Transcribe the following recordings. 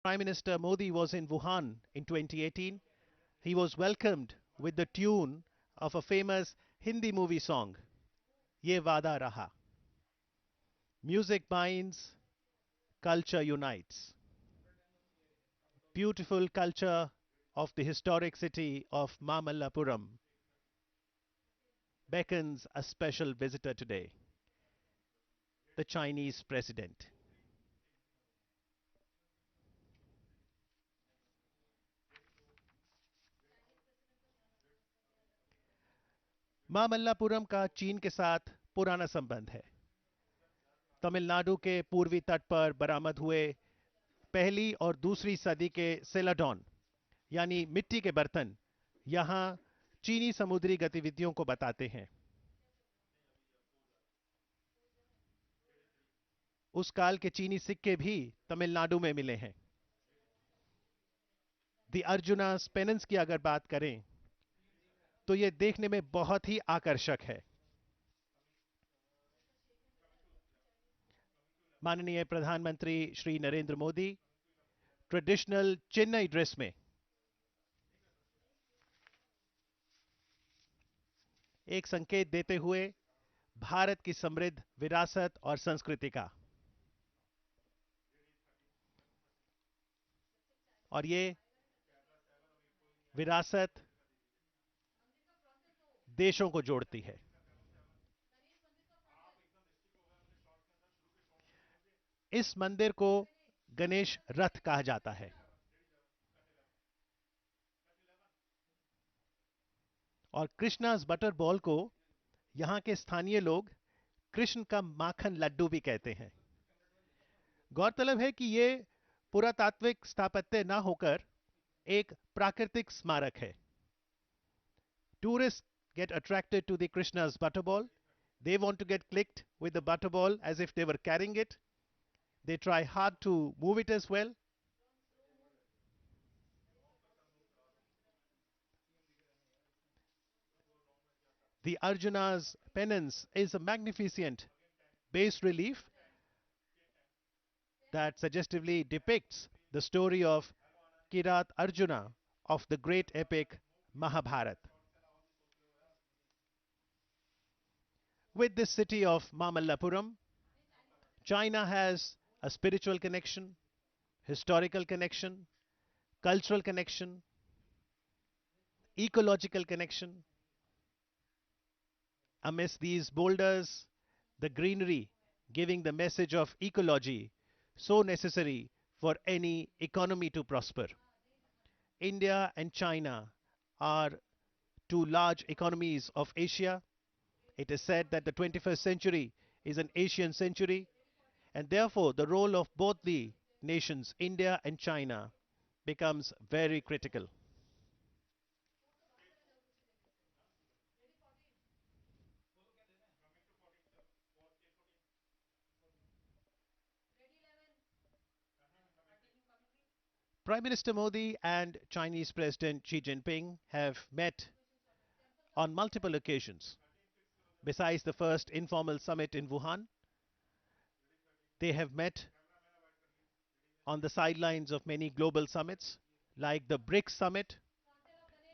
Prime Minister Modi was in Wuhan in 2018. He was welcomed with the tune of a famous Hindi movie song, Ye Vada Raha. Music binds, culture unites. Beautiful culture of the historic city of Mamallapuram beckons a special visitor today, the Chinese president. Mamallapuram का चीन के साथ पुराना संबंध है। तमिलनाडु के पूर्वी तट पर बरामद हुए पहली और दूसरी सदी के सेलाडॉन यानी मिट्टी के बर्तन यहां चीनी समुद्री गतिविधियों को बताते हैं। उस काल के चीनी सिक्के भी तमिलनाडु में मिले हैं। दी अर्जुना पेनेंस की अगर बात करें तो यह देखने में बहुत ही आकर्षक है। माननीय प्रधानमंत्री श्री नरेंद्र मोदी ट्रेडिशनल चेन्नई ड्रेस में एक संकेत देते हुए भारत की समृद्ध विरासत और संस्कृति का, और ये विरासत देशों को जोड़ती है। इस मंदिर को गणेश रथ कहा जाता है और कृष्णास बटर बॉल को यहां के स्थानीय लोग कृष्ण का माखन लड्डू भी कहते हैं। गौरतलब है कि ये पुरातात्विक स्थापत्य न होकर एक प्राकृतिक स्मारक है। Tourists get attracted to the Krishna's butterball. They want to get clicked with the butterball as if they were carrying it. They try hard to move it as well. The Arjuna's penance is a magnificent bas relief that suggestively depicts the story of Kirat Arjuna of the great epic Mahabharata. With this city of Mamallapuram, China has a spiritual connection, historical connection, cultural connection, ecological connection. Amidst these boulders, the greenery giving the message of ecology so necessary for any economy to prosper. India and China are two large economies of Asia. It is said that the 21st century is an Asian century, and therefore the role of both the nations, India and China, becomes very critical. Prime Minister Modi and Chinese President Xi Jinping have met on multiple occasions. Besides the first informal summit in Wuhan, they have met on the sidelines of many global summits like the BRICS summit,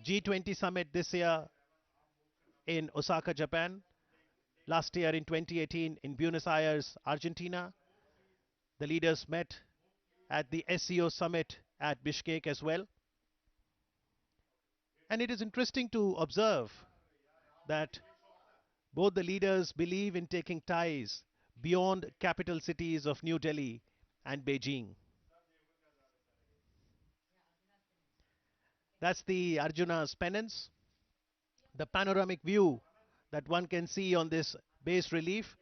G20 summit this year in Osaka, Japan, last year in 2018 in Buenos Aires, Argentina. The leaders met at the SCO summit at Bishkek as well. And it is interesting to observe that both the leaders believe in taking ties beyond capital cities of New Delhi and Beijing. That's the Arjuna's penance. The panoramic view that one can see on this bas relief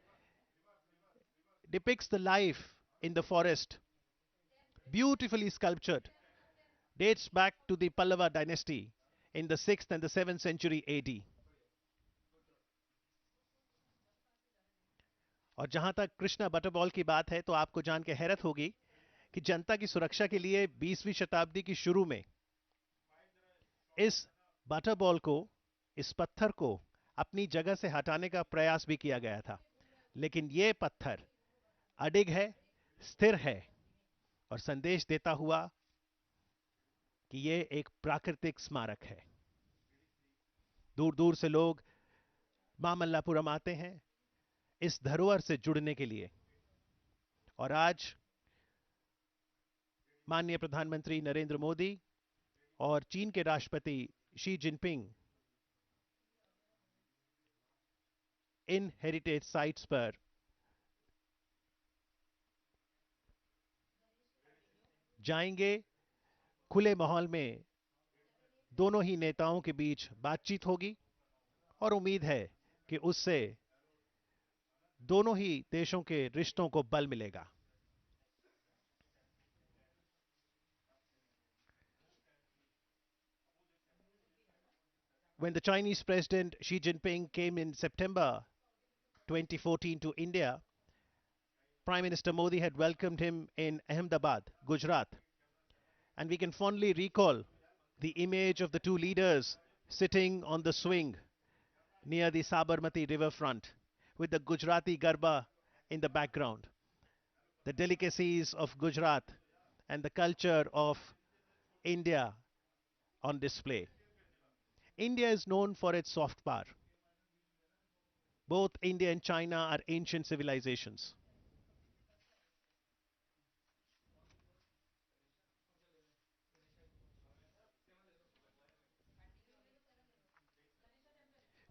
depicts the life in the forest, beautifully sculptured, dates back to the Pallava dynasty in the 6th and the 7th century AD. और जहां तक Krishna butterball की बात है तो आपको जान के हैरत होगी कि जनता की सुरक्षा के लिए 20वीं शताब्दी की शुरू में इस बटरबॉल को, इस पत्थर को अपनी जगह से हटाने का प्रयास भी किया गया था, लेकिन यह पत्थर अडिग है, स्थिर है और संदेश देता हुआ कि ये एक प्राकृतिक स्मारक है। दूर दूर से लोग मामल्लापुरम आते हैं इस धरोहर से जुड़ने के लिए। और आज माननीय प्रधानमंत्री नरेंद्र मोदी और चीन के राष्ट्रपति शी जिनपिंग इन हेरिटेज साइट्स पर जाएंगे। खुले माहौल में दोनों ही नेताओं के बीच बातचीत होगी और उम्मीद है कि उससे दोनों ही देशों के रिश्तों को बल मिलेगा। When the Chinese President Xi Jinping came in September 2014 to India, Prime Minister Modi had welcomed him in Ahmedabad, Gujarat. And we can fondly recall the image of the two leaders sitting on the swing near the Sabarmati riverfront with the Gujarati Garba in the background. The delicacies of Gujarat and the culture of India on display. India is known for its soft power. Both India and China are ancient civilizations.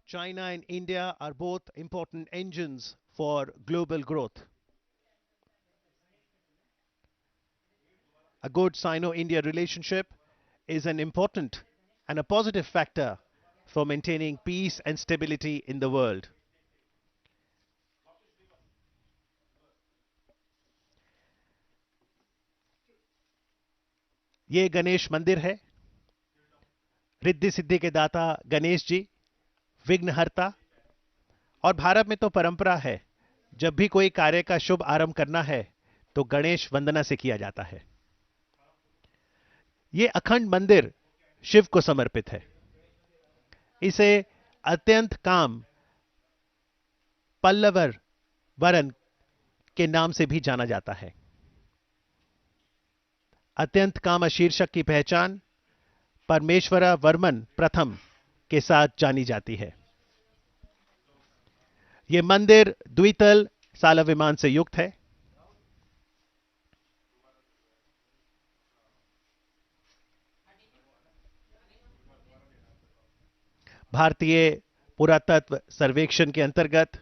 China and India are both important engines for global growth. A good Sino-India relationship is an important and a positive factor for maintaining peace and stability in the world. ये गणेश मंदिर है। रिद्धि सिद्धि के दाता गणेश जी, विघ्नहर्ता। और भारत में तो परंपरा है, जब भी कोई कार्य का शुभ आरंभ करना है तो गणेश वंदना से किया जाता है। ये अखंड मंदिर शिव को समर्पित है। इसे अत्यंत काम पल्लवर वरन के नाम से भी जाना जाता है। अत्यंत काम शीर्षक की पहचान परमेश्वरा वर्मन प्रथम के साथ जानी जाती है। यह मंदिर द्वितल साला विमान से युक्त है। भारतीय पुरातत्व सर्वेक्षण के अंतर्गत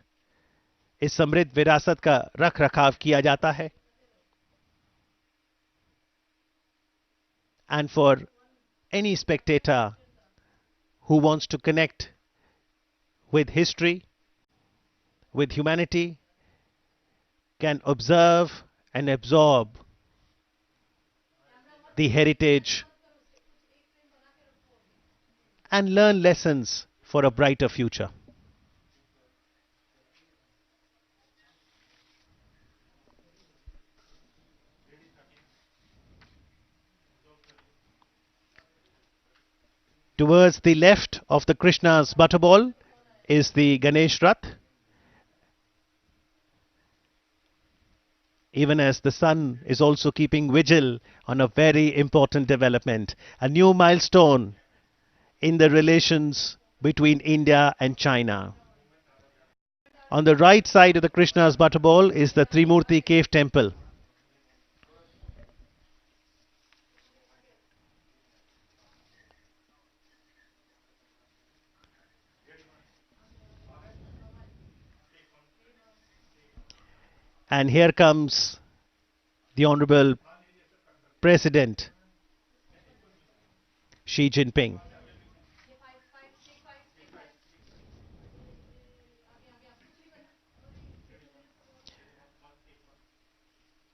इस समृद्ध विरासत का रख रखाव किया जाता है। And for any spectator who wants to connect with history, with humanity, can observe and absorb the heritage and learn lessons for a brighter future. Towards the left of the Krishna's butterball is the Ganesh Rath. Even as the sun is also keeping vigil on a very important development, a new milestone in the relations between India and China. On the right side of the Krishna's butterball is the Trimurti cave temple. And here comes the Honorable President Xi Jinping.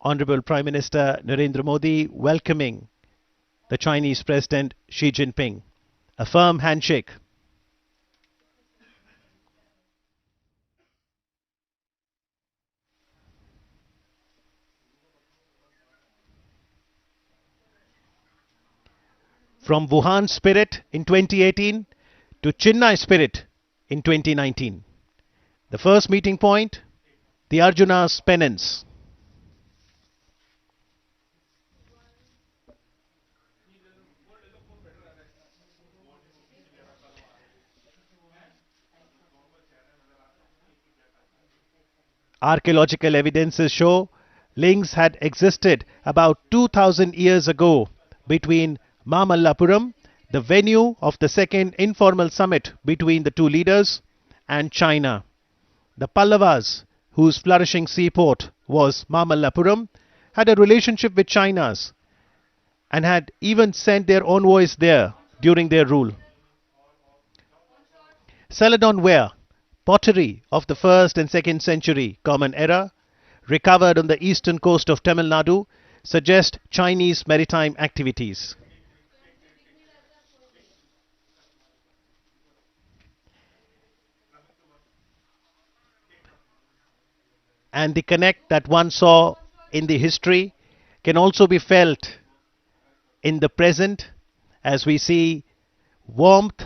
Honorable Prime Minister Narendra Modi welcoming the Chinese President Xi Jinping. A firm handshake. From Wuhan spirit in 2018 to Chennai spirit in 2019. The first meeting point, the Arjuna's penance. Archaeological evidences show links had existed about 2000 years ago between Mamallapuram, the venue of the second informal summit between the two leaders, and China. The Pallavas, whose flourishing seaport was Mamallapuram, had a relationship with China's and had even sent their envoys there during their rule. Celadon ware, pottery of the 1st and 2nd century Common Era, recovered on the eastern coast of Tamil Nadu, suggest Chinese maritime activities. And the connect that one saw in the history can also be felt in the present as we see warmth,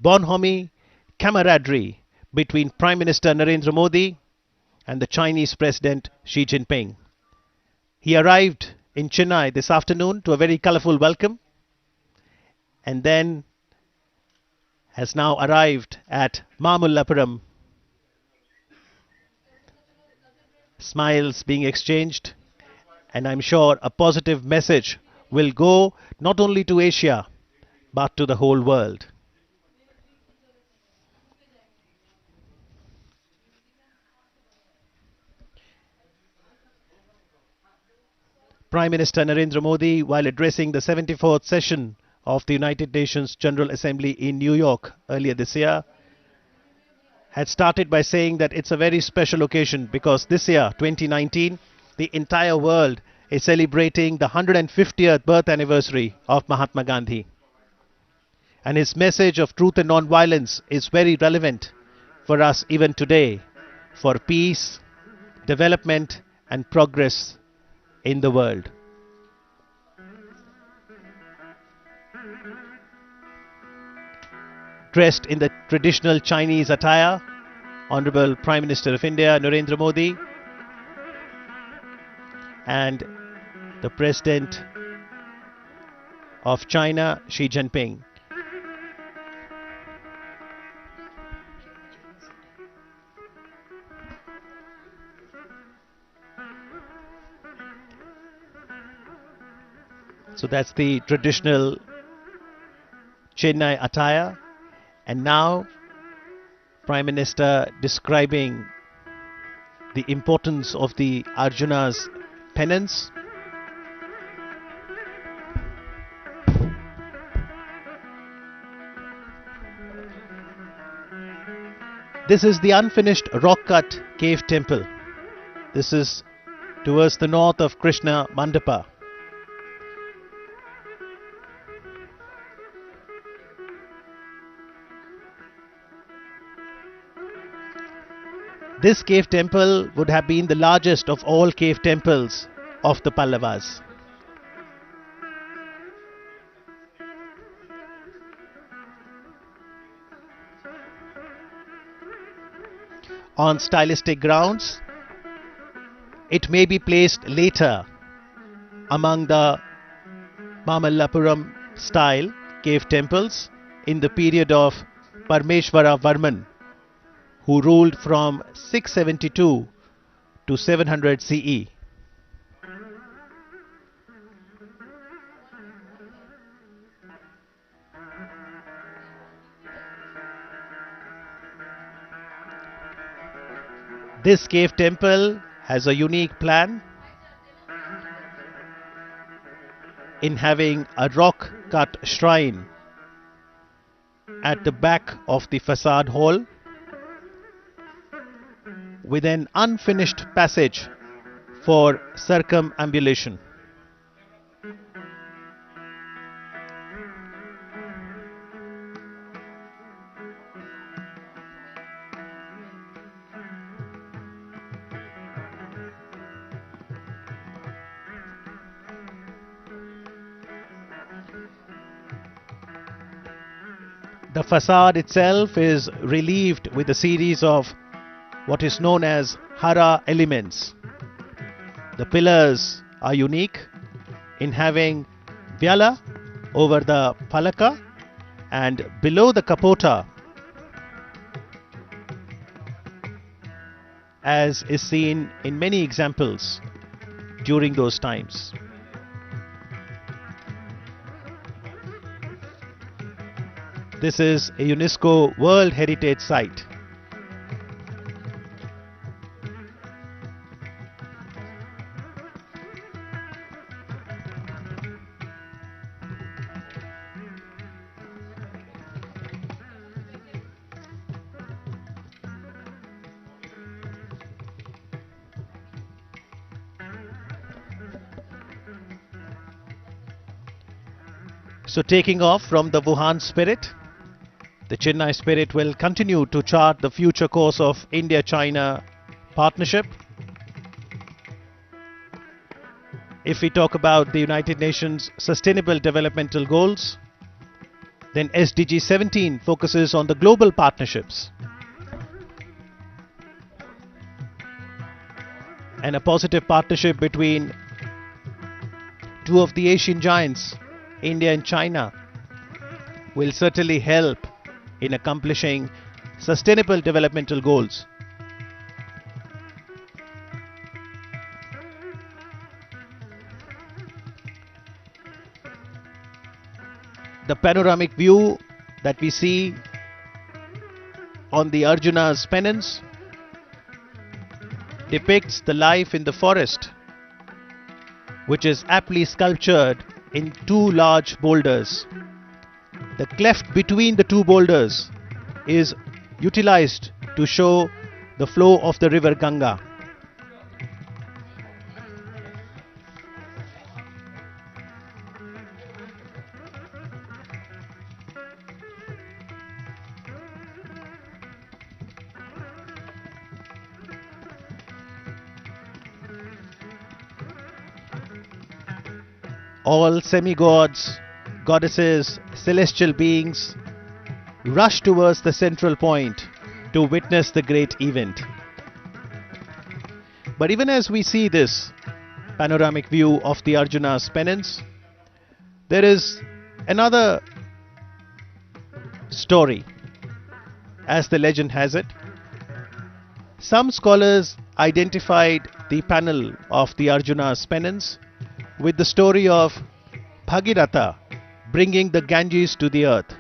bonhomie, camaraderie between Prime Minister Narendra Modi and the Chinese President Xi Jinping. He arrived in Chennai this afternoon to a very colorful welcome and then has now arrived at Mamallapuram. Smiles being exchanged, and I'm sure a positive message will go not only to Asia but to the whole world. Prime Minister Narendra Modi, while addressing the 74th session of the United Nations General Assembly in New York earlier this year, had started by saying that it's a very special occasion because this year, 2019, the entire world is celebrating the 150th birth anniversary of Mahatma Gandhi. And his message of truth and non-violence is very relevant for us even today, for peace, development and progress in the world. Dressed in the traditional Chinese attire, Honorable Prime Minister of India Narendra Modi and the President of China Xi Jinping. So that's the traditional Chennai attire. And now, Prime Minister describing the importance of the Arjuna's penance. This is the unfinished rock-cut cave temple. This is towards the north of Krishna Mandapa. This cave temple would have been the largest of all cave temples of the Pallavas. On stylistic grounds, it may be placed later among the Mamallapuram style cave temples in the period of Parmeshwara Varman, who ruled from 672 to 700 CE. This cave temple has a unique plan in having a rock-cut shrine at the back of the facade hall with an unfinished passage for circumambulation. The facade itself is relieved with a series of what is known as Hara elements. The pillars are unique in having Vyala over the Palaka, and below the Kapota as is seen in many examples during those times. This is a UNESCO World Heritage Site. So taking off from the Wuhan spirit, the Chennai spirit will continue to chart the future course of India-China partnership. If we talk about the United Nations Sustainable Developmental Goals, then SDG 17 focuses on the global partnerships and a positive partnership between two of the Asian giants, India and China, will certainly help in accomplishing sustainable developmental goals. The panoramic view that we see on the Arjuna's pennants depicts the life in the forest, which is aptly sculptured in two large boulders. The cleft between the two boulders is utilized to show the flow of the river Ganga. All semi-gods, goddesses, celestial beings rush towards the central point to witness the great event. But even as we see this panoramic view of the Arjuna's pennants, there is another story, as the legend has it. Some scholars identified the panel of the Arjuna's pennants with the story of Bhagiratha bringing the Ganges to the earth.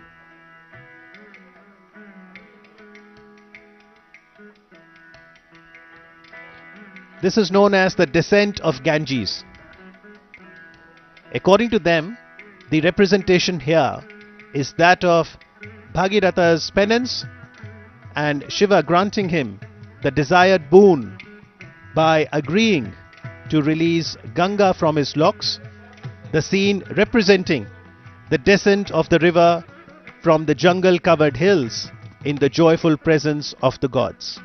This is known as the descent of Ganges. According to them, the representation here is that of Bhagiratha's penance and Shiva granting him the desired boon by agreeing to release Ganga from his locks, the scene representing the descent of the river from the jungle-covered hills in the joyful presence of the gods.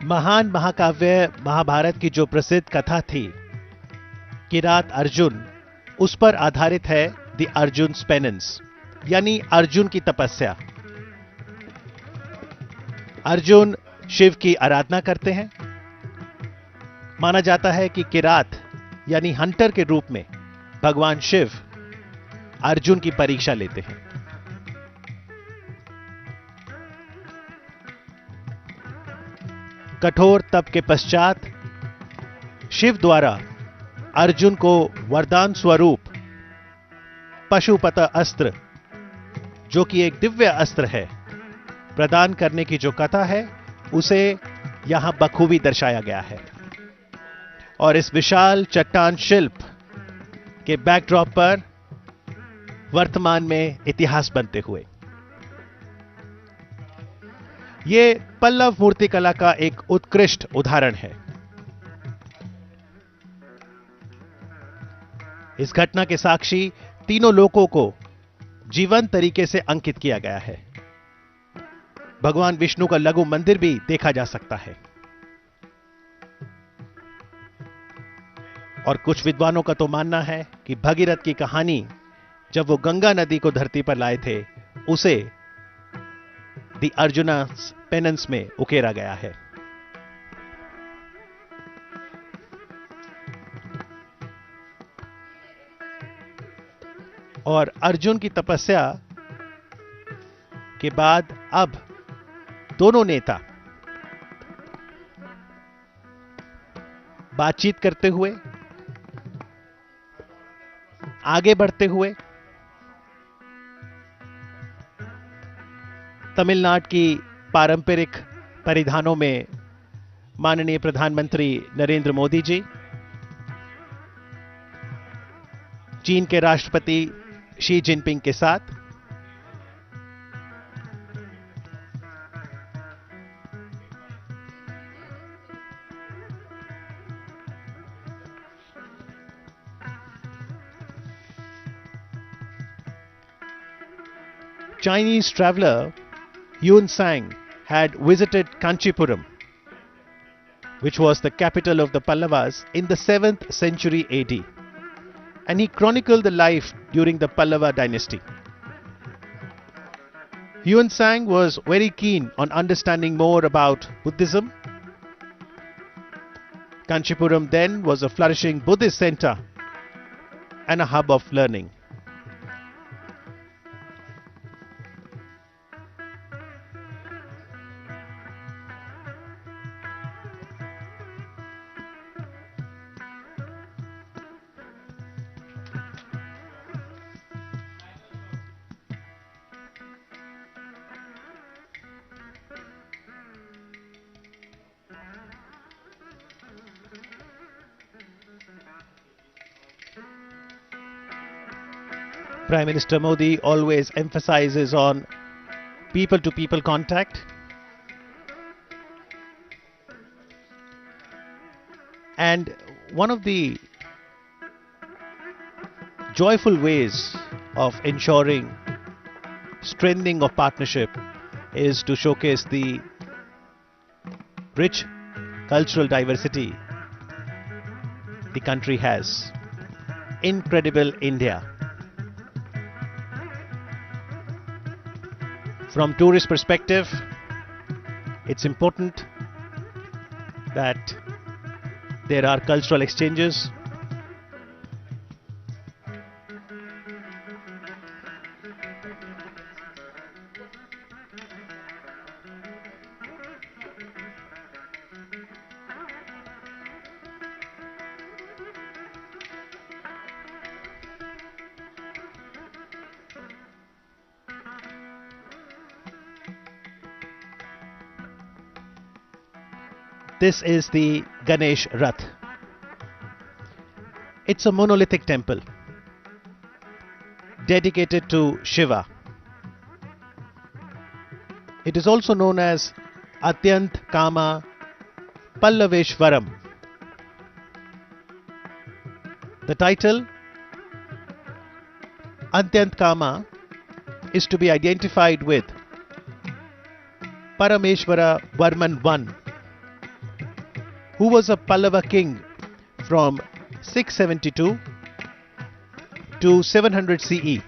महान महाकाव्य महाभारत की जो प्रसिद्ध कथा थी किरात अर्जुन, उस पर आधारित है द अर्जुन्स पेनेंस, यानी अर्जुन की तपस्या। अर्जुन शिव की आराधना करते हैं। माना जाता है कि किरात यानी हंटर के रूप में भगवान शिव अर्जुन की परीक्षा लेते हैं। कठोर तप के पश्चात शिव द्वारा अर्जुन को वरदान स्वरूप पशुपत अस्त्र, जो कि एक दिव्य अस्त्र है, प्रदान करने की जो कथा है उसे यहां बखूबी दर्शाया गया है। और इस विशाल चट्टान शिल्प के बैकड्रॉप पर वर्तमान में इतिहास बनते हुए ये पल्लव मूर्तिकला का एक उत्कृष्ट उदाहरण है। इस घटना के साक्षी तीनों लोकों को जीवंत तरीके से अंकित किया गया है। भगवान विष्णु का लघु मंदिर भी देखा जा सकता है। और कुछ विद्वानों का तो मानना है कि भगीरथ की कहानी जब वो गंगा नदी को धरती पर लाए थे, उसे द अर्जुनस पेनेंस में उकेरा गया है। और अर्जुन की तपस्या के बाद अब दोनों नेता बातचीत करते हुए, आगे बढ़ते हुए तमिलनाडु की पारंपरिक परिधानों में माननीय प्रधानमंत्री नरेंद्र मोदी जी, चीन के राष्ट्रपति शी जिनपिंग के साथ Chinese traveler Yun Sang had visited Kanchipuram, which was the capital of the Pallavas in the 7th century AD, and he chronicled the life during the Pallava dynasty. Yun Sang was very keen on understanding more about Buddhism. Kanchipuram then was a flourishing Buddhist center and a hub of learning. Prime Minister Modi always emphasizes on people-to-people contact, and one of the joyful ways of ensuring strengthening of partnership is to showcase the rich cultural diversity the country has. Incredible India. From tourist perspective, it's important that there are cultural exchanges. This is the Ganesh Rath. It's a monolithic temple dedicated to Shiva. It is also known as Atyant Kama Pallaveshwaram. The title Atyant Kama is to be identified with Parameshwara Varman I, who was a Pallava king from 672 to 700 CE.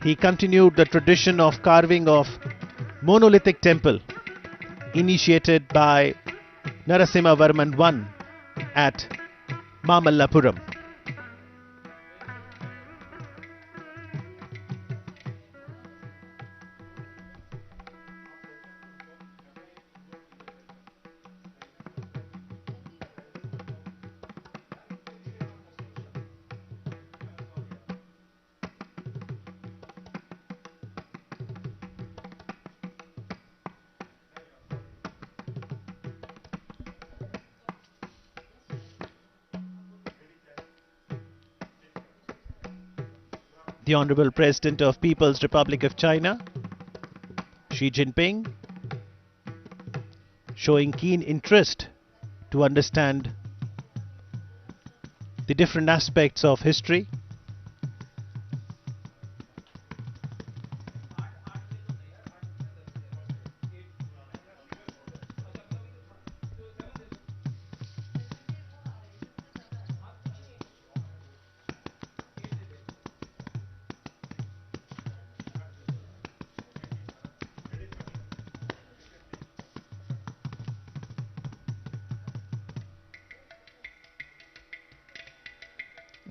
He continued the tradition of carving of monolithic temple initiated by Narasimha Varman I at Mamallapuram. The Honorable President of People's Republic of China, Xi Jinping, showing keen interest to understand the different aspects of history.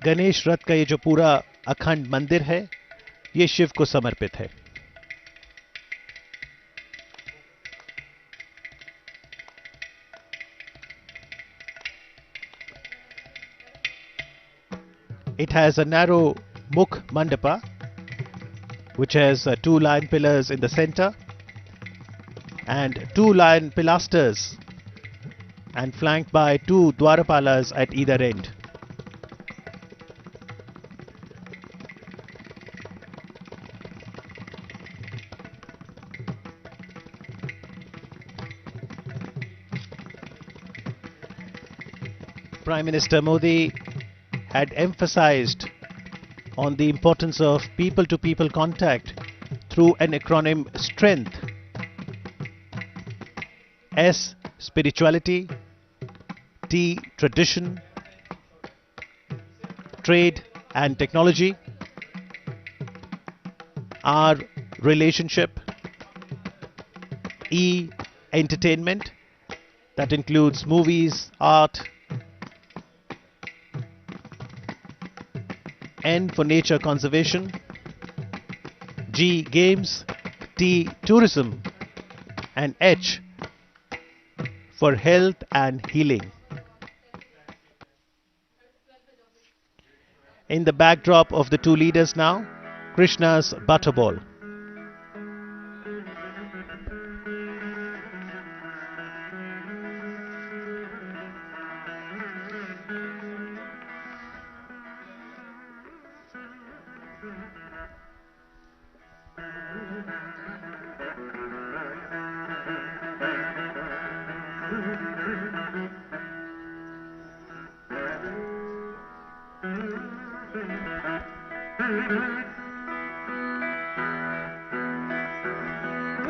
Ganesh रथ का ये जो पूरा अखंड मंदिर है, ये शिव को समर्पित है. It has a narrow Mukh Mandapa, which has 2 lion pillars in the center and 2 lion pilasters, and flanked by 2 Dwarapalas at either end. Prime Minister Modi had emphasized on the importance of people-to-people contact through an acronym STRENGTH. S, spirituality. T, tradition. Trade and technology. R, relationship. E, entertainment. That includes movies, art. N for nature conservation. G, games. T, tourism. And H for health and healing. In the backdrop of the 2 leaders now, Krishna's butterball.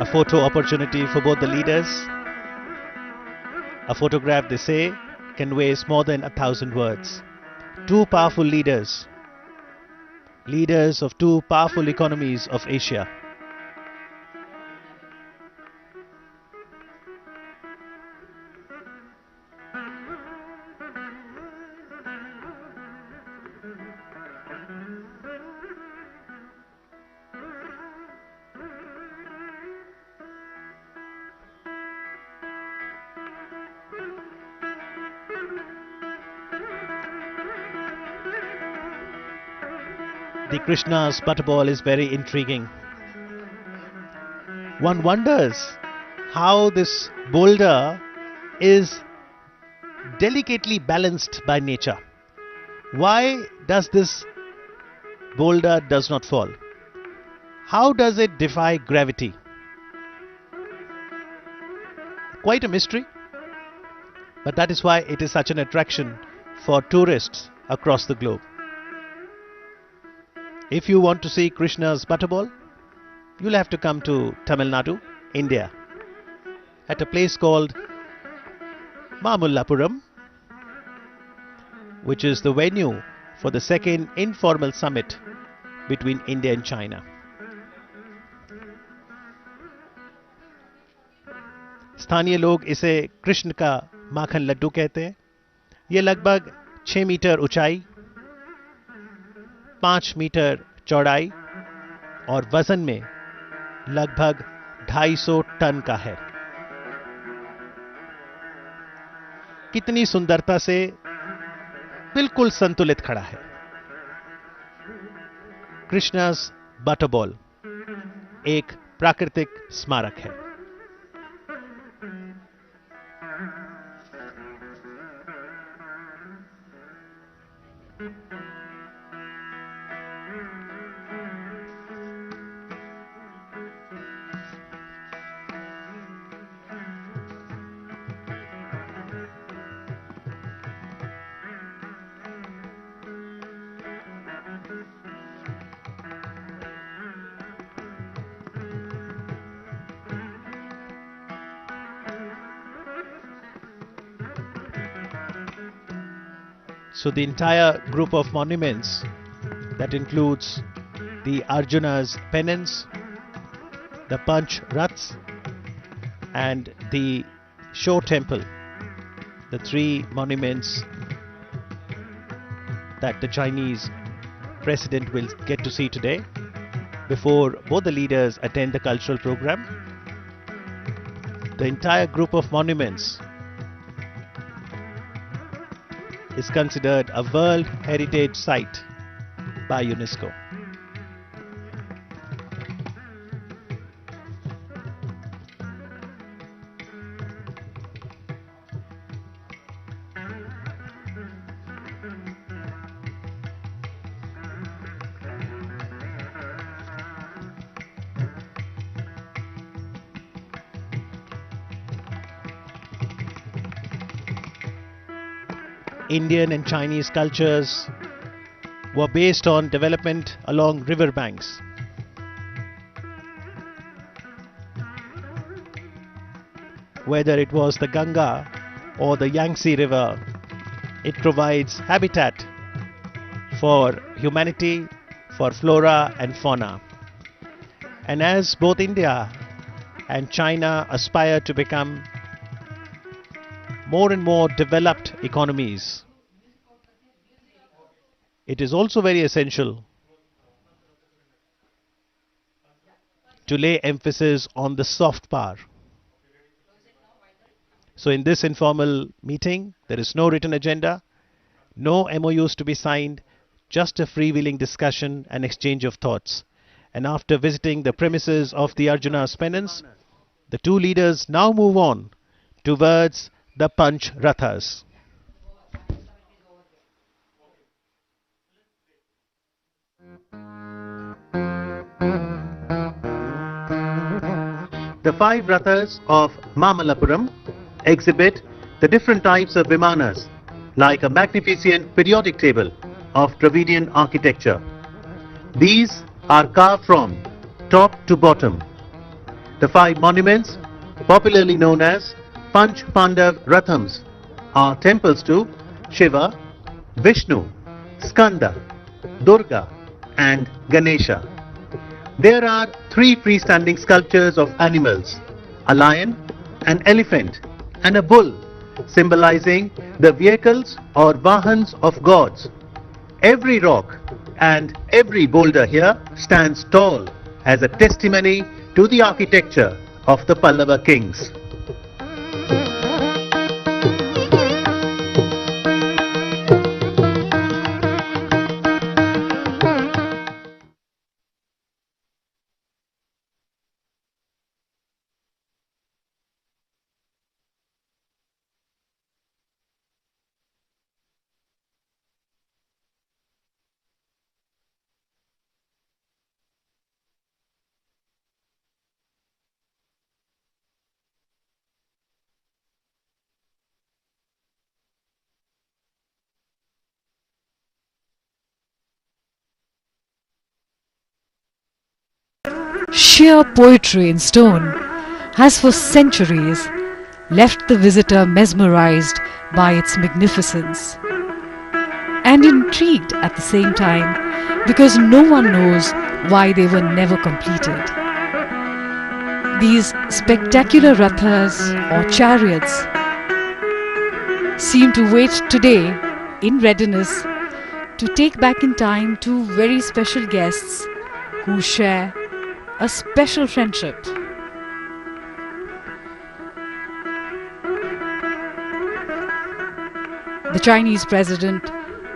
A photo opportunity for both the leaders. A photograph, they say, conveys more than 1,000 words. 2 powerful leaders. Leaders of 2 powerful economies of Asia. The Krishna's butterball is very intriguing. One wonders how this boulder is delicately balanced by nature. Why does this boulder does not fall? How does it defy gravity? Quite a mystery, but that is why it is such an attraction for tourists across the globe. If you want to see Krishna's butterball, you'll have to come to Tamil Nadu, India, at a place called Mamallapuram, which is the venue for the 2nd informal summit between India and China. स्थानीय लोग इसे कृष्ण का माखन लड्डू कहते हैं. ये लगभग 6 metre ऊंचाई, 5 metre चौड़ाई और वजन में लगभग 250 टन का है. कितनी सुंदरता से बिल्कुल संतुलित खड़ा है. कृष्णा's बटरबॉल एक प्राकृतिक स्मारक है. So the entire group of monuments that includes the Arjuna's penance, the Panch Raths and the Show Temple, the three monuments that the Chinese president will get to see today before both the leaders attend the cultural program. The entire group of monuments is considered a World Heritage Site by UNESCO. Indian and Chinese cultures were based on development along river banks. Whether it was the Ganga or the Yangtze River, it provides habitat for humanity, for flora and fauna. And as both India and China aspire to become more and more developed economies, it is also very essential to lay emphasis on the soft power. So in this informal meeting, there is no written agenda, no MOUs to be signed, just a freewheeling discussion and exchange of thoughts. And after visiting the premises of the Arjuna's penance, the two leaders now move on towards the Panch Rathas. The five Rathas of Mamallapuram exhibit the different types of Vimanas, like a magnificent periodic table of Dravidian architecture. These are carved from top to bottom. The five monuments, popularly known as Panch Pandav Rathams, are temples to Shiva, Vishnu, Skanda, Durga and Ganesha. There are three freestanding sculptures of animals, a lion, an elephant and a bull, symbolizing the vehicles or vahans of gods. Every rock and every boulder here stands tall as a testimony to the architecture of the Pallava kings. Sheer poetry in stone has for centuries left the visitor mesmerized by its magnificence and intrigued at the same time, because no one knows why they were never completed. These spectacular rathas or chariots seem to wait today in readiness to take back in time two very special guests who share a special friendship. The Chinese President,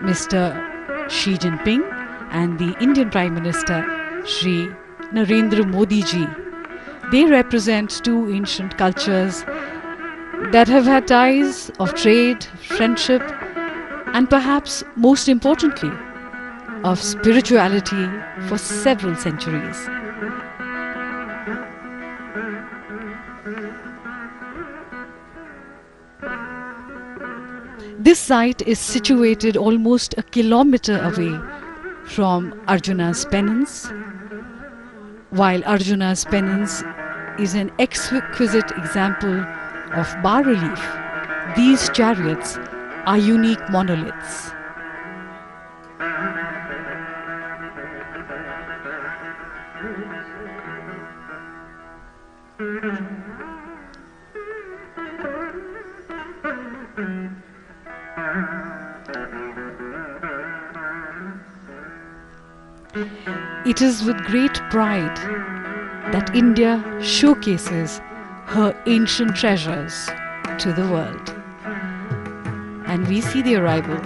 Mr. Xi Jinping, and the Indian Prime Minister, Shri Narendra Modi ji, they represent two ancient cultures that have had ties of trade, friendship, and perhaps most importantly, of spirituality for several centuries. This site is situated almost a kilometer away from Arjuna's penance. While Arjuna's penance is an exquisite example of bas-relief, these chariots are unique monoliths. It is with great pride that India showcases her ancient treasures to the world. And we see the arrival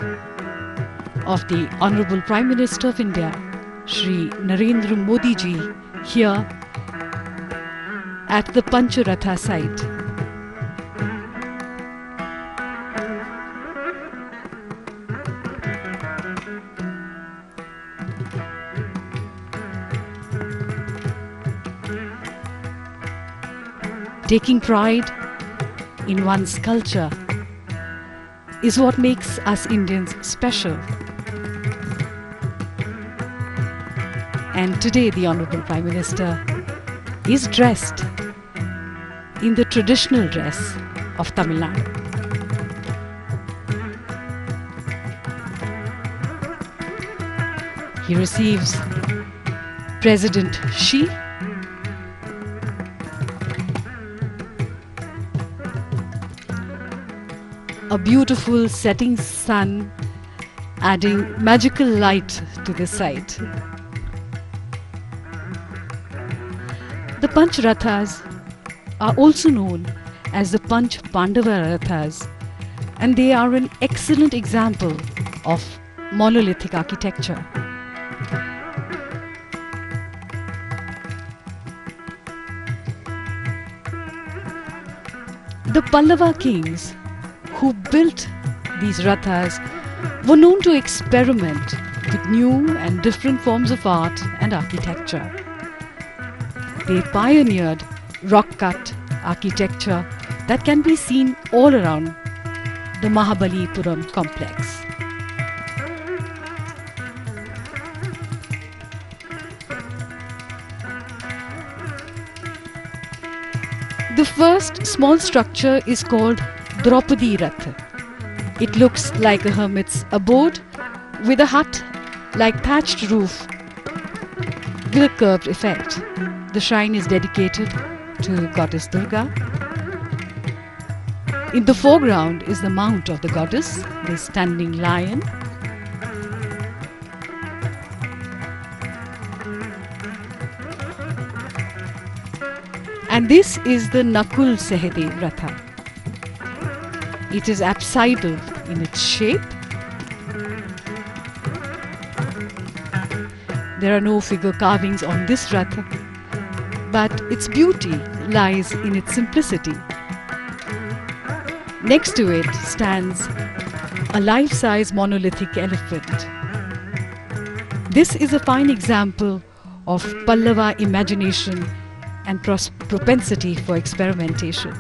of the Honorable Prime Minister of India, Shri Narendra Modi ji, here at the Pancharatha site. Taking pride in one's culture is what makes us Indians special. And today the Honorable Prime Minister is dressed in the traditional dress of Tamil Nadu. He receives President Shri, a beautiful setting sun adding magical light to the sight. The Panch Rathas are also known as the Panch Pandava Rathas, and they are an excellent example of monolithic architecture. The Pallava kings who built these rathas were known to experiment with new and different forms of art and architecture. They pioneered rock-cut architecture that can be seen all around the Mamallapuram complex. The first small structure is called Draupadi Rath. It looks like a hermit's abode with a hut-like thatched roof with a curved effect. The shrine is dedicated to Goddess Durga. In the foreground is the mount of the goddess, the standing lion. And this is the Nakul Sahadev Ratha. It is apsidal in its shape. There are no figure carvings on this Ratha, but its beauty lies in its simplicity. Next to it stands a life-size monolithic elephant. This is a fine example of Pallava imagination and propensity for experimentation.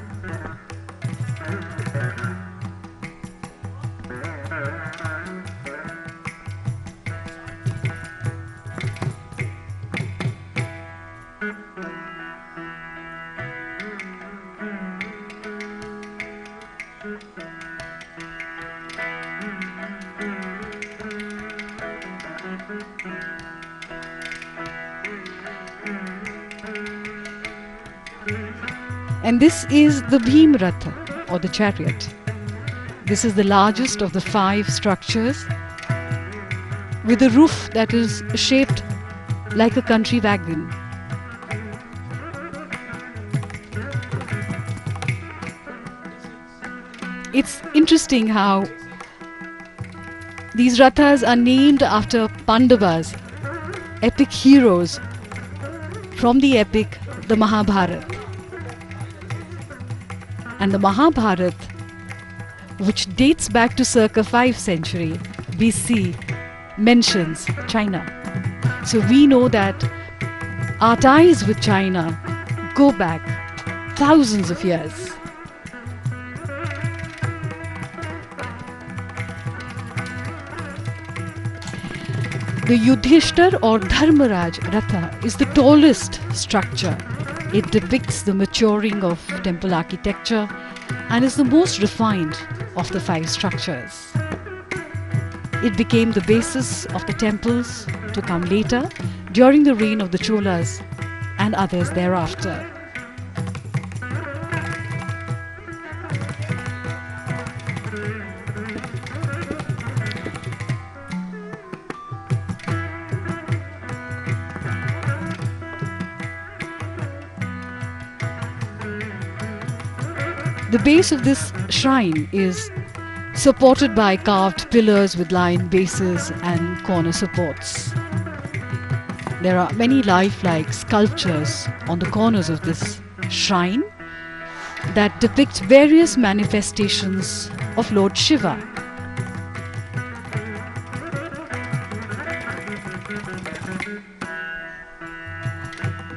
And this is the Bhim Ratha, or the chariot. This is the largest of the 5 structures, with a roof that is shaped like a country wagon. It's interesting how these Rathas are named after Pandavas, epic heroes from the epic the Mahabharata. And the Mahabharata, which dates back to circa 5th century BC, mentions China. So we know that our ties with China go back thousands of years. The Yudhishthir or Dharmaraj Ratha is the tallest structure. It depicts the maturing of temple architecture and is the most refined of the 5 structures. It became the basis of the temples to come later during the reign of the Cholas and others thereafter. The base of this shrine is supported by carved pillars with lion bases and corner supports. There are many lifelike sculptures on the corners of this shrine that depict various manifestations of Lord Shiva.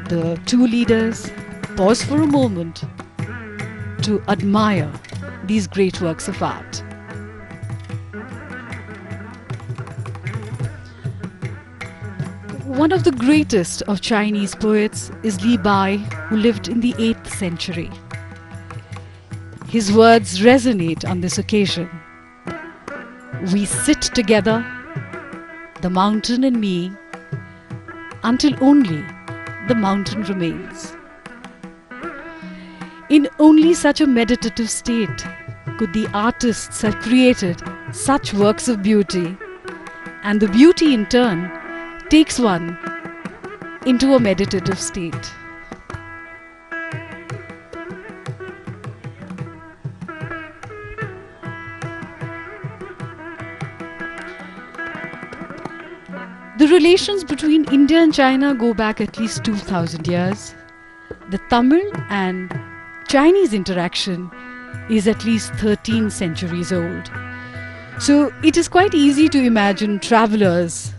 The two leaders pause for a moment to admire these great works of art. One of the greatest of Chinese poets is Li Bai, who lived in the 8th century. His words resonate on this occasion. We sit together, the mountain and me, until only the mountain remains. In only such a meditative state could the artists have created such works of beauty, and the beauty in turn takes one into a meditative state. The relations between India and China go back at least 2000 years. The Tamil and Chinese interaction is at least 13 centuries old. So it is quite easy to imagine travelers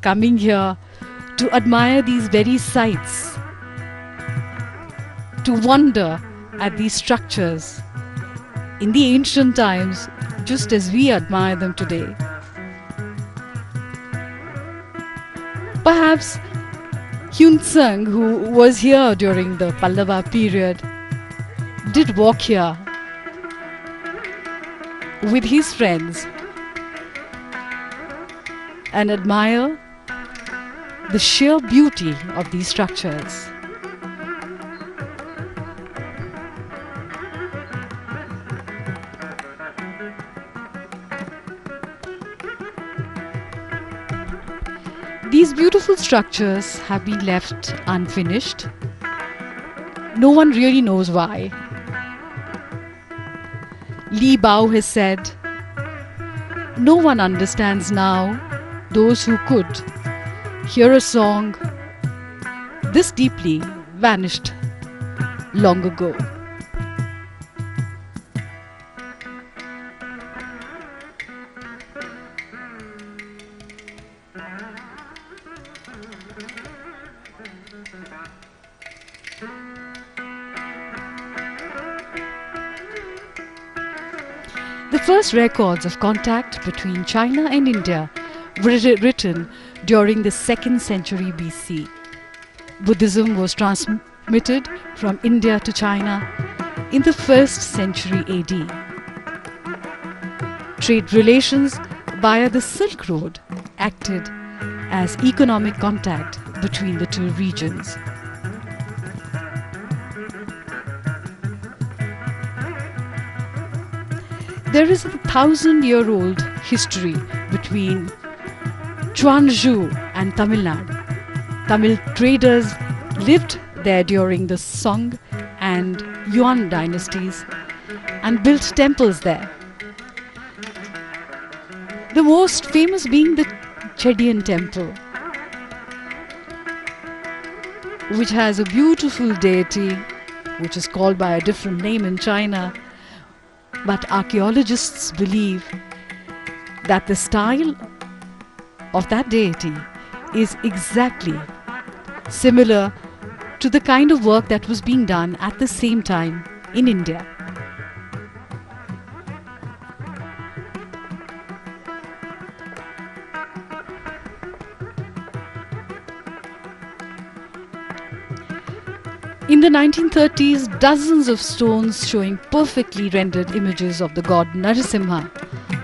coming here to admire these very sites, to wonder at these structures in the ancient times, just as we admire them today. Perhaps Hyun Tsang, who was here during the Pallava period, did walk here with his friends and admire the sheer beauty of these structures. These beautiful structures have been left unfinished. No one really knows why. Li Bao has said, "No one understands now those who could hear a song this deeply vanished long ago." The first records of contact between China and India were written during the 2nd century BC. Buddhism was transmitted from India to China in the 1st century AD. Trade relations via the Silk Road acted as economic contact between the two regions. There is a 1,000-year-old history between Chuanzhou and Tamil Nadu. Tamil traders lived there during the Song and Yuan dynasties and built temples there. The most famous being the Chedian temple, which has a beautiful deity which is called by a different name in China. But archaeologists believe that the style of that deity is exactly similar to the kind of work that was being done at the same time in India. In the 1930s, dozens of stones showing perfectly rendered images of the god Narasimha,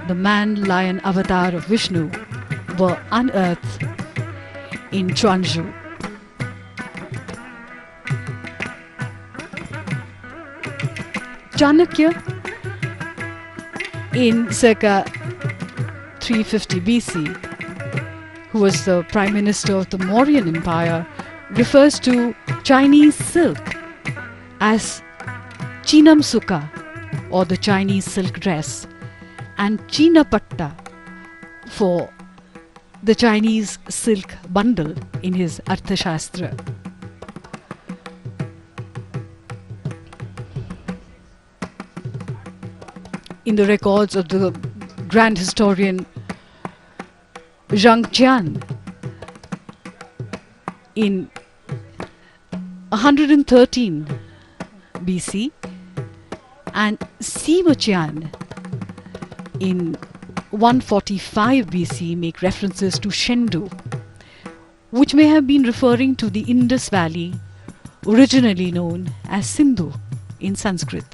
the man-lion avatar of Vishnu, were unearthed in Chuanzhou. Chanakya, in circa 350 BC, who was the Prime Minister of the Mauryan Empire, refers to Chinese silk as Chinam Sukha, or the Chinese silk dress, and Chinapatta for the Chinese silk bundle in his Arthashastra. In the records of the grand historian Zhang Qian, in 113 BC, and Sima Qian in 145 BC make references to Shendu, which may have been referring to the Indus Valley, originally known as Sindhu in Sanskrit.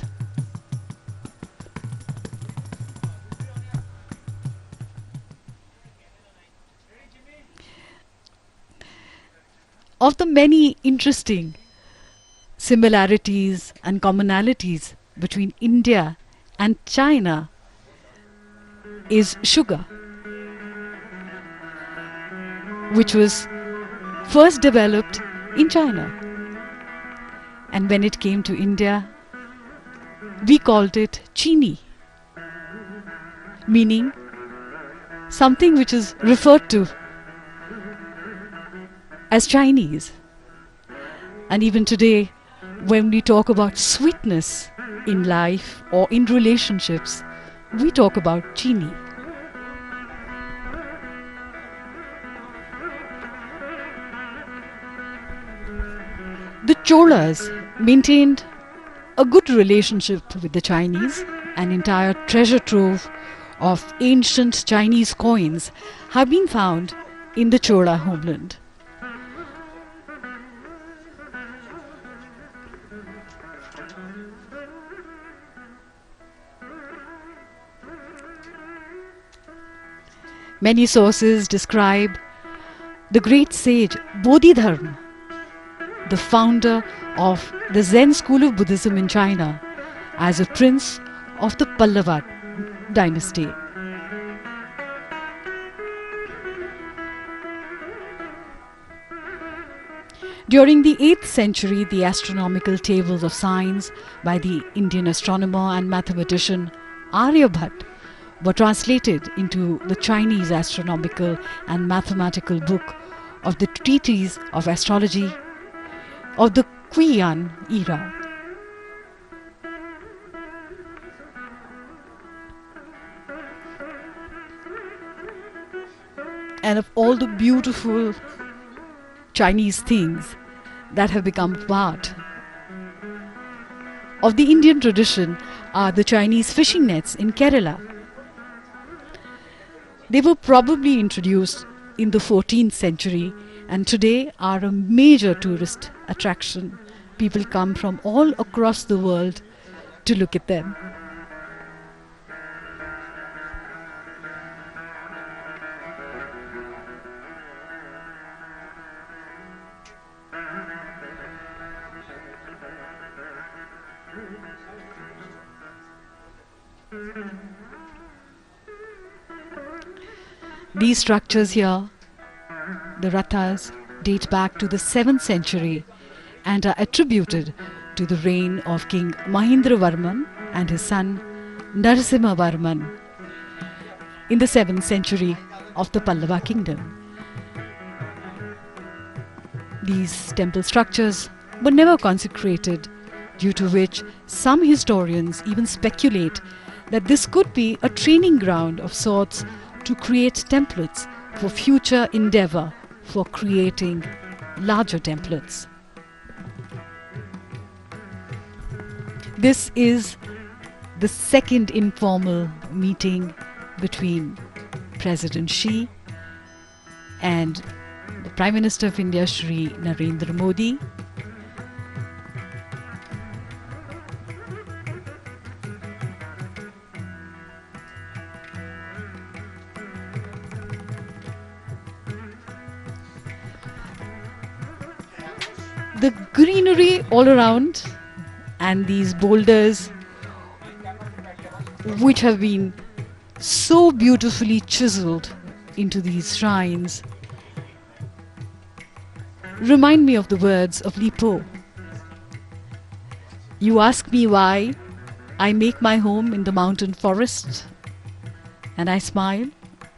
Of the many interesting similarities and commonalities between India and China is sugar, which was first developed in China. And when it came to India, we called it chini, meaning something which is referred to as Chinese. And even today, when we talk about sweetness in life or in relationships, we talk about chini. The Cholas maintained a good relationship with the Chinese. An entire treasure trove of ancient Chinese coins have been found in the Chola homeland. Many sources describe the great sage Bodhidharma, the founder of the Zen school of Buddhism in China, as a prince of the Pallava dynasty. During the 8th century, the astronomical tables of science by the Indian astronomer and mathematician Aryabhat were translated into the Chinese astronomical and mathematical book of the treatise of astrology of the Qian era. And of all the beautiful Chinese things that have become part of the Indian tradition are the Chinese fishing nets in Kerala. They were probably introduced in the 14th century and today are a major tourist attraction. People come from all across the world to look at them. These structures here, the rathas, date back to the 7th century and are attributed to the reign of King Mahendravarman and his son Narasimhavarman in the 7th century of the Pallava kingdom. These temple structures were never consecrated, due to which some historians even speculate that this could be a training ground of sorts to create templates for future endeavor for creating larger templates. This is the second informal meeting between President Xi and the Prime Minister of India, Shri Narendra Modi. The greenery all around and these boulders, which have been so beautifully chiseled into these shrines, remind me of the words of Li Po. You ask me why, I make my home in the mountain forest, and I smile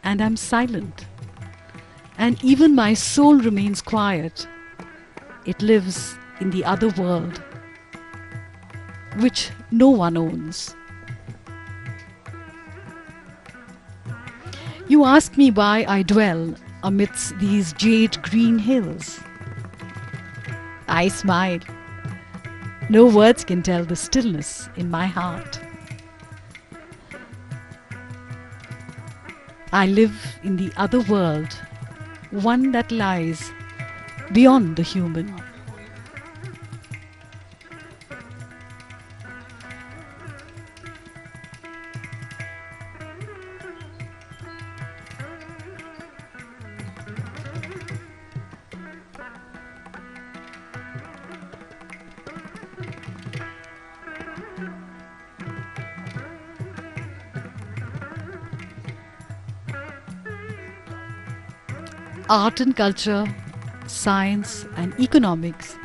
and am silent. And even my soul remains quiet. It lives in the other world, which no one owns. You ask me why I dwell amidst these jade green hills. I smile. No words can tell the stillness in my heart. I live in the other world, one that lies beyond the human. Art and culture, science and economics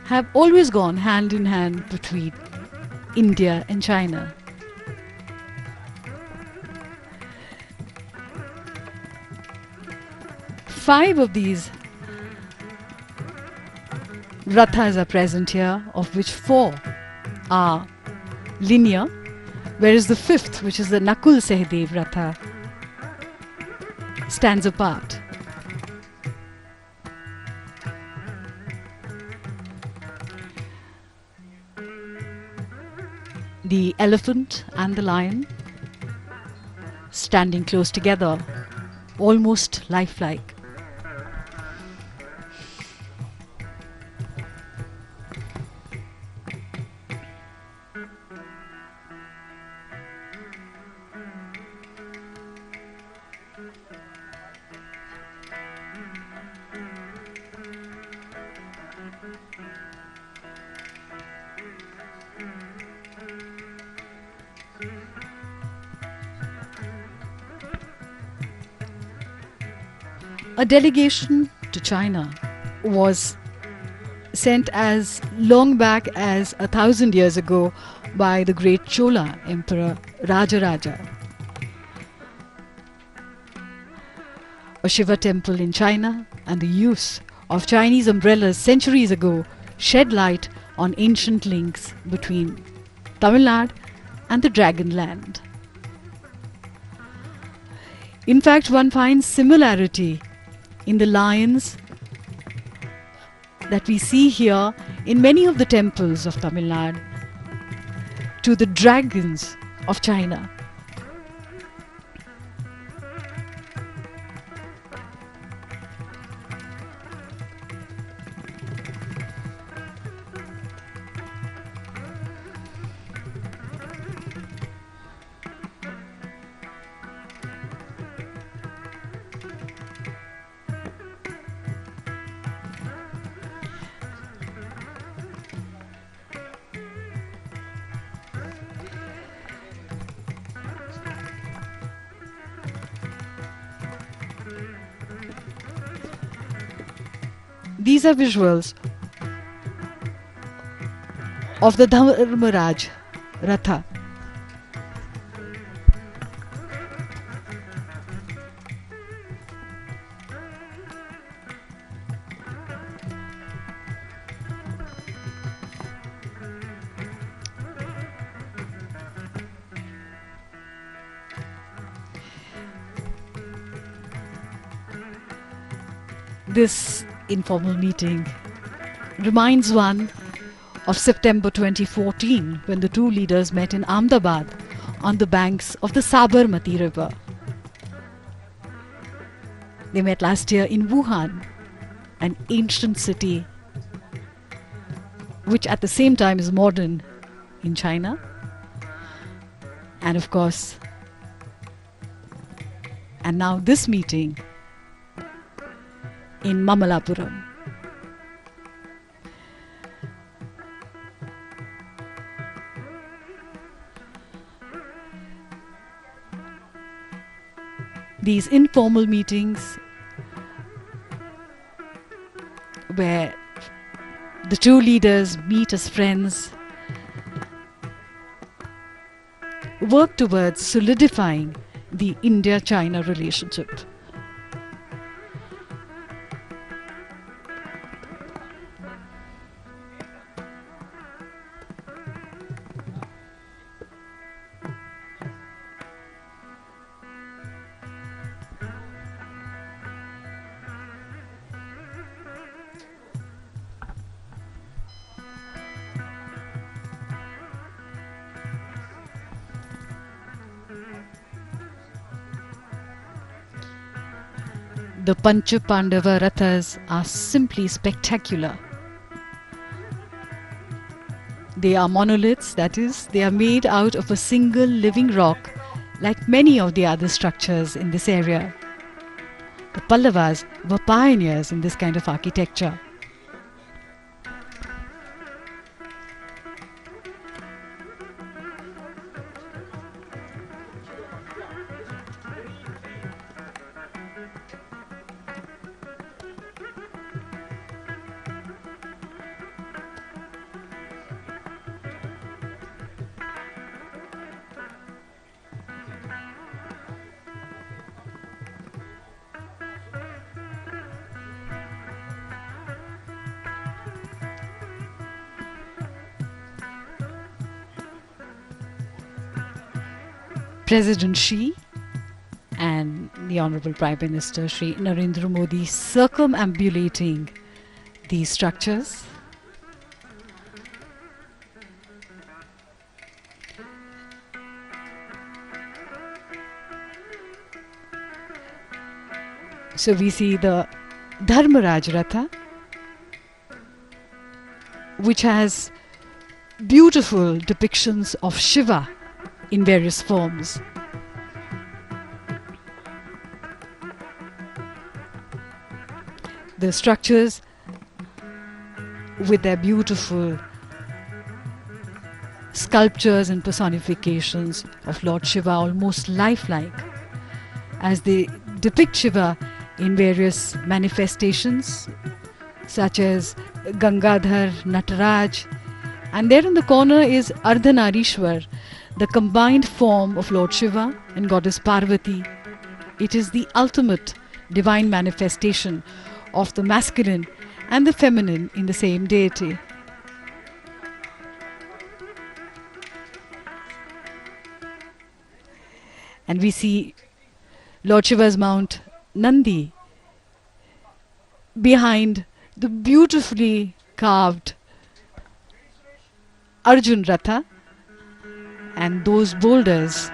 have always gone hand in hand between India and China. Five of these rathas are present here, of which four are linear, whereas the fifth, which is the Nakul Sehdev Ratha, stands apart. The elephant and the lion standing close together, almost lifelike. A delegation to China was sent as long back as 1,000 years ago by the great Chola Emperor Rajaraja. A Shiva temple in China and the use of Chinese umbrellas centuries ago shed light on ancient links between Tamil Nadu and the Dragon Land. In fact, one finds similarity in the lions that we see here in many of the temples of Tamil Nadu to the dragons of China. These are visuals of the Dharmaraj Ratha. This informal meeting reminds one of September 2014, when the two leaders met in Ahmedabad on the banks of the Sabarmati River. They met last year in Wuhan, an ancient city which at the same time is modern in China. And of course, and now this meeting in Mamallapuram. These informal meetings where the two leaders meet as friends work towards solidifying the India-China relationship. The Pancha Pandava Rathas are simply spectacular. They are monoliths, that is, they are made out of a single living rock, like many of the other structures in this area. The Pallavas were pioneers in this kind of architecture. President Shri and the Honorable Prime Minister Shri Narendra Modi circumambulating these structures. So we see the Dharmaraj Ratha, which has beautiful depictions of Shiva in various forms. The structures with their beautiful sculptures and personifications of Lord Shiva, almost lifelike, as they depict Shiva in various manifestations such as Gangadhar, Nataraj, and there in the corner is Ardhanarishwar, the combined form of Lord Shiva and Goddess Parvati. It is the ultimate divine manifestation of the masculine and the feminine in the same deity. And we see Lord Shiva's mount Nandi behind the beautifully carved Arjun Ratha, and those boulders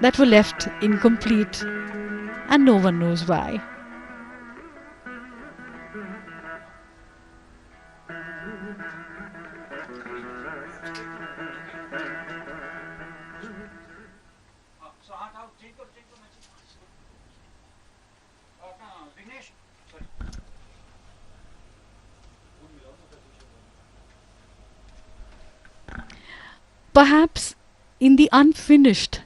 that were left incomplete, and no one knows why. Perhaps in the unfinished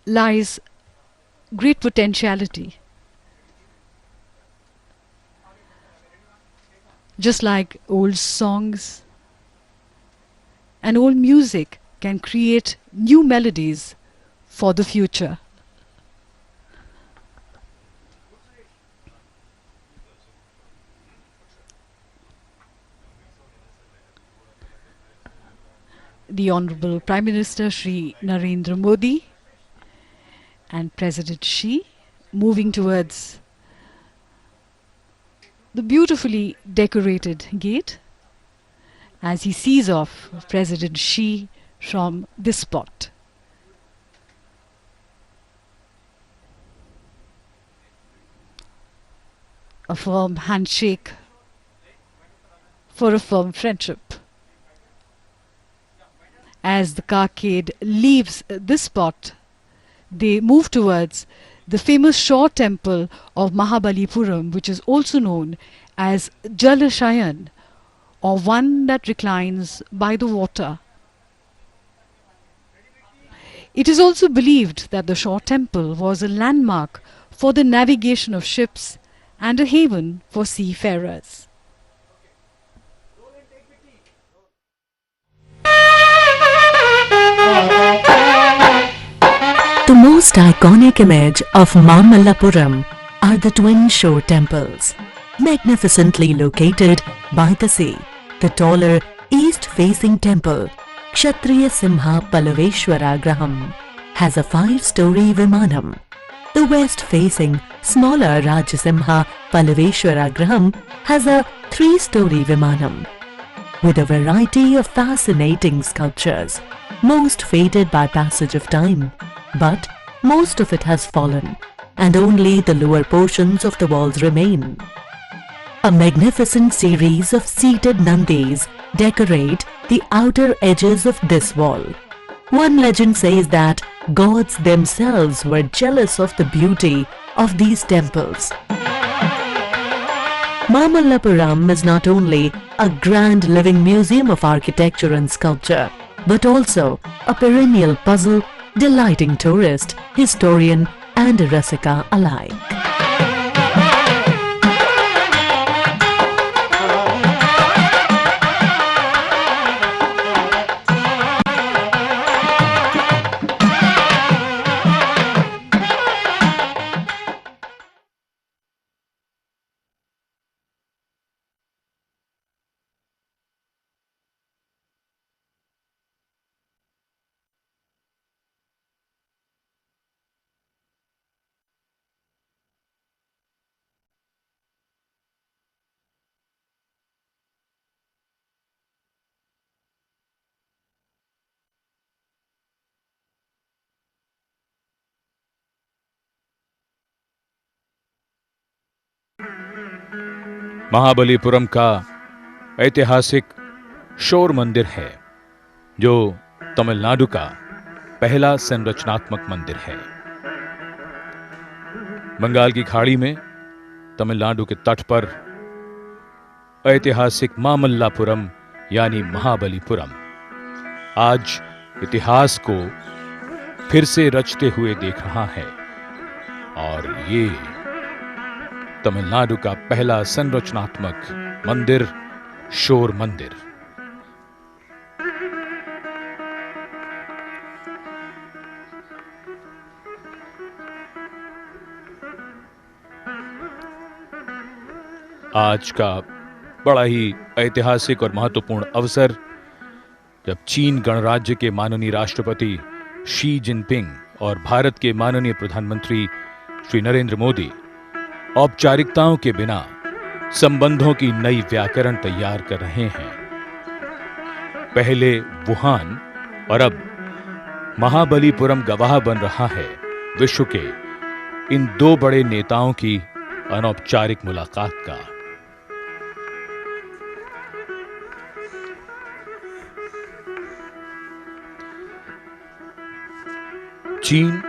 lies great potentiality. Just like old songs and old music can create new melodies for the future. The Honorable Prime Minister Shri Narendra Modi and President Shri moving towards the beautifully decorated gate as he sees off President Shri from this spot. A firm handshake for a firm friendship. As the carcade leaves this spot, they move towards the famous shore temple of Mamallapuram, which is also known as Jalashayan, or one that reclines by the water. It is also believed that the shore temple was a landmark for the navigation of ships and a haven for seafarers. most iconic image of Mamallapuram are the twin shore temples, magnificently located by the sea. The taller east-facing temple, Kshatriya Simha Pallaveshwara Graham, has a 5-story Vimanam. The west-facing smaller Rajasimha Pallaveshwara Graham has a 3-story Vimanam. With a variety of fascinating sculptures, most faded by passage of time, but most of it has fallen, and only the lower portions of the walls remain. A magnificent series of seated Nandis decorate the outer edges of this wall. One legend says that gods themselves were jealous of the beauty of these temples. Mamallapuram is not only a grand living museum of architecture and sculpture, but also a perennial puzzle delighting tourist, historian and rasika alike. Mahabalipuram का ऐतिहासिक शोर मंदिर है, जो तमिलनाडु का पहला संरचनात्मक मंदिर है। बंगाल की खाड़ी में तमिलनाडु के तट पर ऐतिहासिक मामल्लापुरम यानी महाबलीपुरम आज इतिहास को फिर से रचते हुए देख रहा है, और ये तमिलनाडु का पहला संरचनात्मक मंदिर, शोर मंदिर। आज का बड़ा ही ऐतिहासिक और महत्वपूर्ण अवसर, जब चीन गणराज्य के माननीय राष्ट्रपति शी जिनपिंग और भारत के माननीय प्रधानमंत्री श्री नरेंद्र मोदी औपचारिकताओं के बिना संबंधों की नई व्याकरण तैयार कर रहे हैं। पहले वुहान और अब महाबलीपुरम गवाह बन रहा है विश्व के इन दो बड़े नेताओं की अनौपचारिक मुलाकात का। चीन